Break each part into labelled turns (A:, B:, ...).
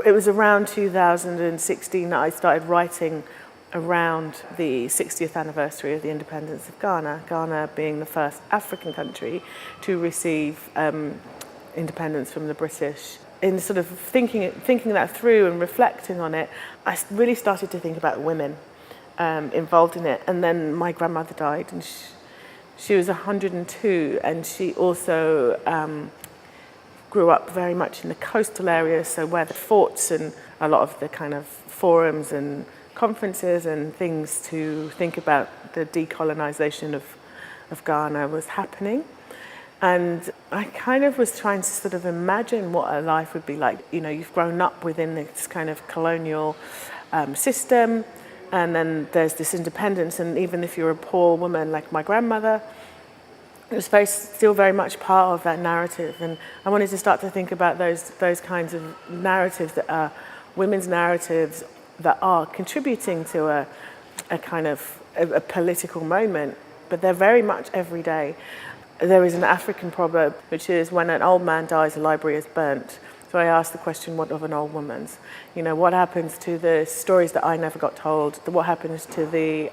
A: it was around 2016 that I started writing around the 60th anniversary of the independence of Ghana, Ghana being the first African country to receive independence from the British. In sort of thinking that through and reflecting on it, I really started to think about women involved in it. And then my grandmother died, and she was 102, and she also grew up very much in the coastal areas, so where the forts and a lot of the kind of forums and conferences and things to think about the decolonization of Ghana was happening. And I kind of was trying to sort of imagine what a life would be like. You know, you've grown up within this kind of colonial system, and then there's this independence, and even if you're a poor woman like my grandmother, it was still very much part of that narrative. And I wanted to start to think about those kinds of narratives that are women's narratives that are contributing to a kind of a political moment, but they're very much every day. There is an African proverb, which is, when an old man dies, a library is burnt. So I asked the question, what of an old woman's? You know, what happens to the stories that I never got told? What happens to the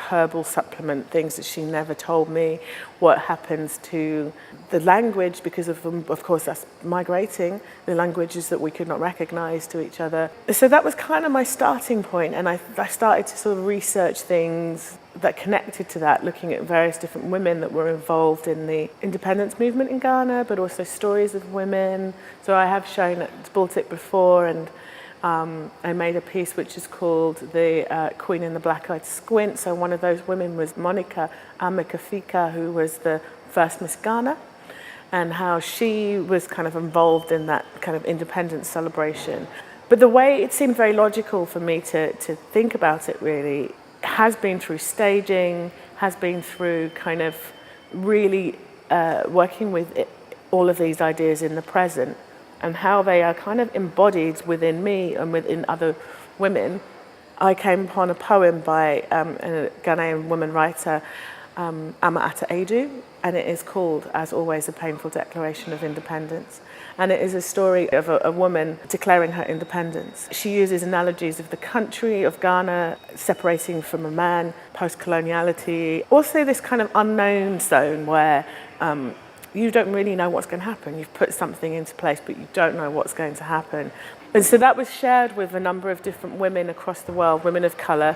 A: herbal supplement things that she never told me? What happens to the language, because of course us migrating, the languages that we could not recognize to each other. So that was kind of my starting point, and I started to sort of research things that connected to that, looking at various different women that were involved in the independence movement in Ghana, but also stories of women. So I have shown at Baltic before, and I made a piece which is called The Queen in the Black-Eyed Squint. So one of those women was Monica Amakafika, who was the first Miss Ghana, and how she was kind of involved in that kind of independence celebration. But the way it seemed very logical for me to think about it really has been through staging, has been through kind of really working with all of these ideas in the present, and how they are kind of embodied within me and within other women. I came upon a poem by a Ghanaian woman writer, Ama Ata Edu, and it is called, As Always, a Painful Declaration of Independence. And it is a story of a woman declaring her independence. She uses analogies of the country of Ghana, separating from a man, post-coloniality, also this kind of unknown zone where you don't really know what's going to happen. You've put something into place, but you don't know what's going to happen. And so that was shared with a number of different women across the world, women of colour,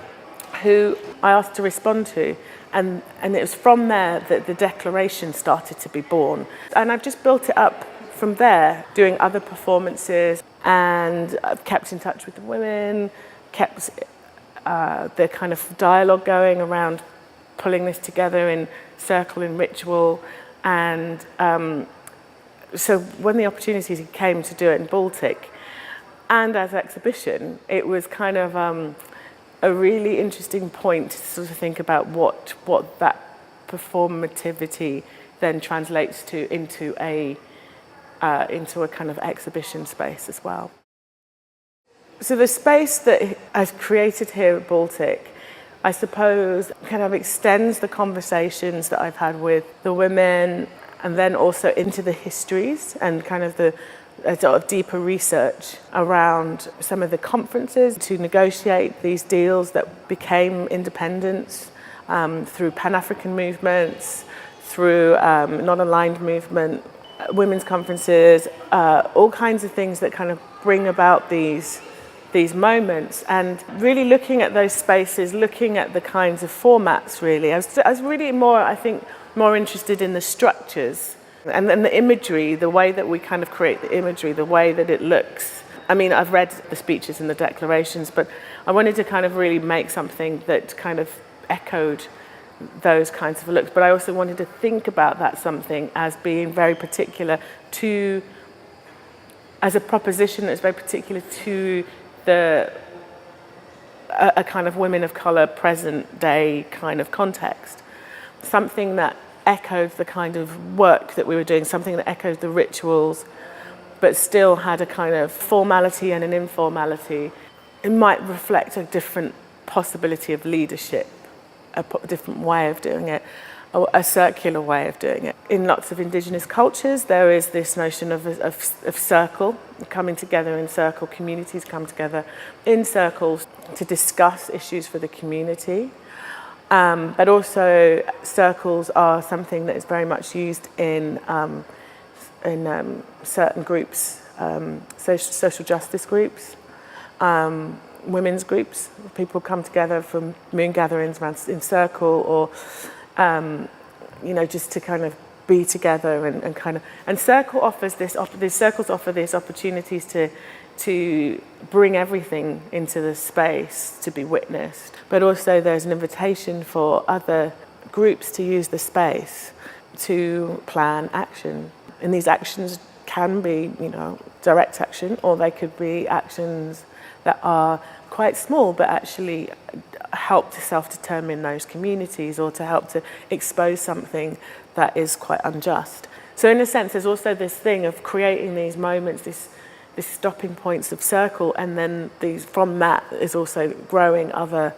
A: who I asked to respond to. And it was from there that the declaration started to be born. And I've just built it up from there, doing other performances, and I've kept in touch with the women, kept the kind of dialogue going around pulling this together in circle and ritual. And so when the opportunity came to do it in Baltic and as exhibition, it was kind of a really interesting point to sort of think about what that performativity then translates to into a kind of exhibition space as well. So the space that I've created here at Baltic, I suppose, kind of extends the conversations that I've had with the women, and then also into the histories and kind of the sort of deeper research around some of the conferences to negotiate these deals that became independence through Pan-African movements, through non-aligned movement, women's conferences, all kinds of things that kind of bring about these moments, and really looking at those spaces, looking at the kinds of formats really. I was really more interested in the structures and then the imagery, the way that we kind of create the imagery, the way that it looks. I mean, I've read the speeches and the declarations, but I wanted to kind of really make something that kind of echoed those kinds of looks. But I also wanted to think about that something as being very particular to, as a proposition that's very particular to a kind of women of colour present day kind of context. Something that echoed the kind of work that we were doing, something that echoed the rituals, but still had a kind of formality and an informality. It might reflect a different possibility of leadership, a different way of doing it. a circular way of doing it. In lots of indigenous cultures, there is this notion of circle, coming together in circle. Communities come together in circles to discuss issues for the community. But also circles are something that is very much used in certain groups, social justice groups, women's groups. People come together from moon gatherings in circle, or just to kind of be together and circle offers this. These circles offer these opportunities to bring everything into the space to be witnessed. But also there's an invitation for other groups to use the space to plan action. And these actions can be, direct action, or they could be actions that are quite small but actually help to self-determine those communities, or to help to expose something that is quite unjust. So in a sense, there's also this thing of creating these moments, these stopping points of circle, and then from that is also growing other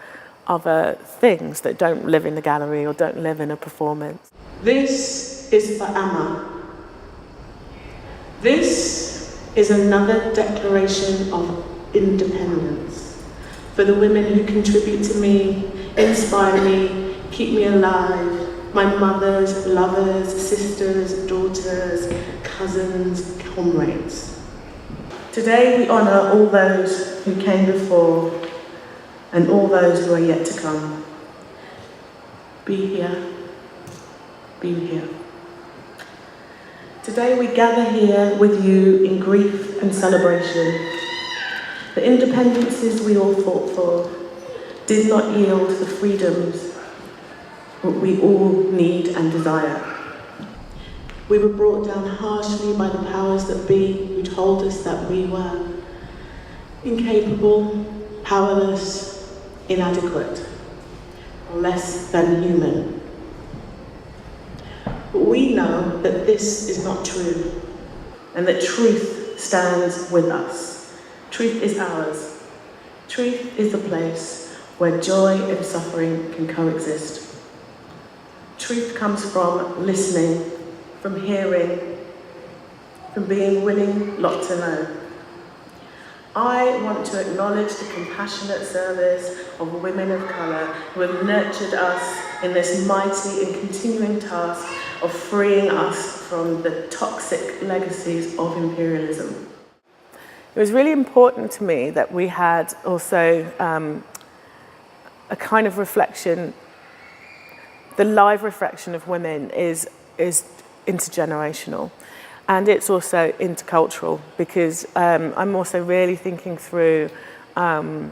A: things that don't live in the gallery or don't live in a performance.
B: This is for Amma. This is another declaration of independence for the women who contribute to me, inspire me, keep me alive, my mothers, lovers, sisters, daughters, cousins, comrades. Today we honour all those who came before and all those who are yet to come. Be here, be here. Today we gather here with you in grief and celebration. The independences we all fought for did not yield the freedoms that we all need and desire. We were brought down harshly by the powers that be, who told us that we were incapable, powerless, inadequate, less than human. But we know that this is not true, and that truth stands with us. Truth is ours. Truth is the place where joy and suffering can coexist. Truth comes from listening, from hearing, from being willing not to know. I want to acknowledge the compassionate service of women of colour who have nurtured us in this mighty and continuing task of freeing us from the toxic legacies of imperialism.
A: It was really important to me that we had also a kind of reflection. The live reflection of women is intergenerational, and it's also intercultural, because I'm also really thinking through a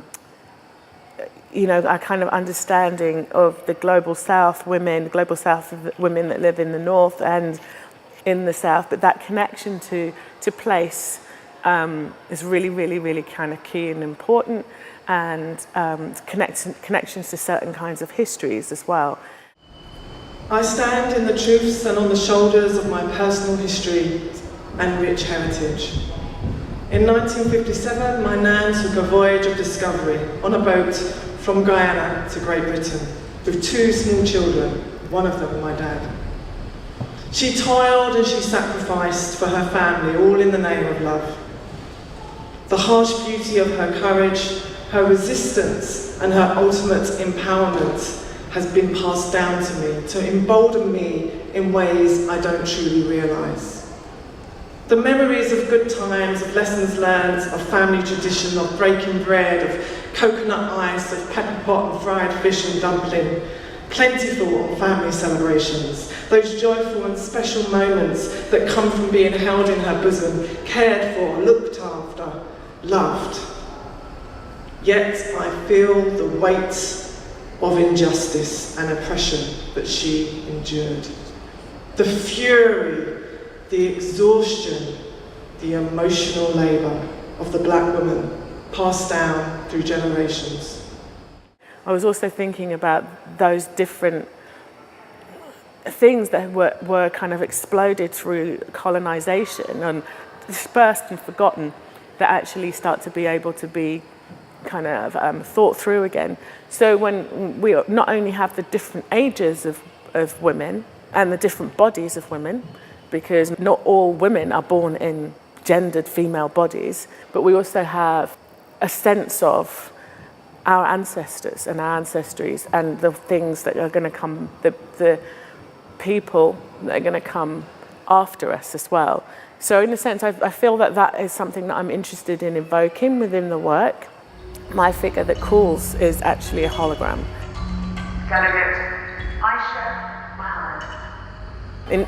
A: kind of understanding of the global South women, the global South of women that live in the North and in the South, but that connection to place is really, really, really kind of key and important, and connections to certain kinds of histories as well.
C: I stand in the truths and on the shoulders of my personal history and rich heritage. In 1957, my nan took a voyage of discovery on a boat from Guyana to Great Britain with two small children, one of them my dad. She toiled and she sacrificed for her family, all in the name of love. The harsh beauty of her courage, her resistance, and her ultimate empowerment has been passed down to me to embolden me in ways I don't truly realise. The memories of good times, of lessons learned, of family tradition, of breaking bread, of coconut ice, of pepper pot and fried fish and dumpling, plentiful on family celebrations, those joyful and special moments that come from being held in her bosom, cared for, looked after, loved. Yet I feel the weight of injustice and oppression that she endured. The fury, the exhaustion, the emotional labour of the black woman passed down through generations.
A: I was also thinking about those different things that were kind of exploded through colonisation and dispersed and forgotten, that actually start to be able to be kind of thought through again. So when we not only have the different ages of of women and the different bodies of women, because not all women are born in gendered female bodies, but we also have a sense of our ancestors and our ancestries and the things that are going to come, the people that are going to come after us as well. So in a sense, I feel that that is something that I'm interested in evoking within the work. My figure that calls is actually a hologram.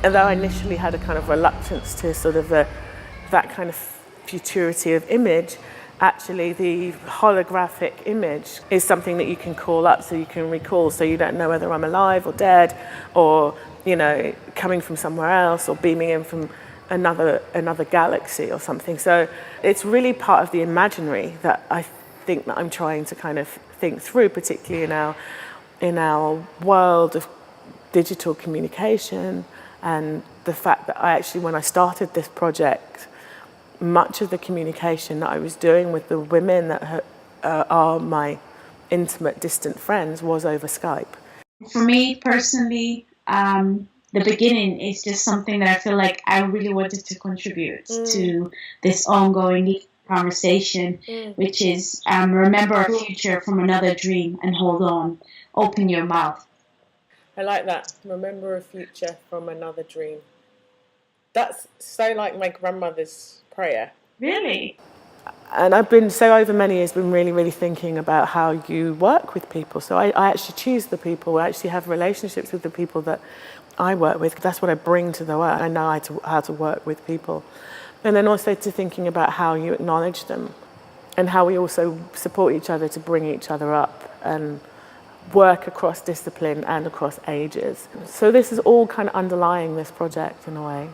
A: Although I initially had a kind of reluctance to sort of that kind of futurity of image, actually the holographic image is something that you can call up, so you can recall, so you don't know whether I'm alive or dead, or, you know, coming from somewhere else or beaming in from another galaxy or something. So it's really part of the imaginary that I think that I'm trying to kind of think through, particularly in our world of digital communication, and the fact that I actually, when I started this project, much of the communication that I was doing with the women that are my intimate, distant friends was over Skype.
D: For me personally, the beginning is just something that I feel like I really wanted to contribute to this ongoing conversation, which is remember a future from another dream and hold on, open your mouth.
A: I like that. Remember a future from another dream. That's so like my grandmother's prayer.
D: Really?
A: And I've been, so over many years, been really, really thinking about how you work with people. So I actually choose the people. I actually have relationships with the people that I work with. That's what I bring to the work. I know how to work with people. And then also to thinking about how you acknowledge them and how we also support each other to bring each other up and work across discipline and across ages. So this is all kind of underlying this project in a way.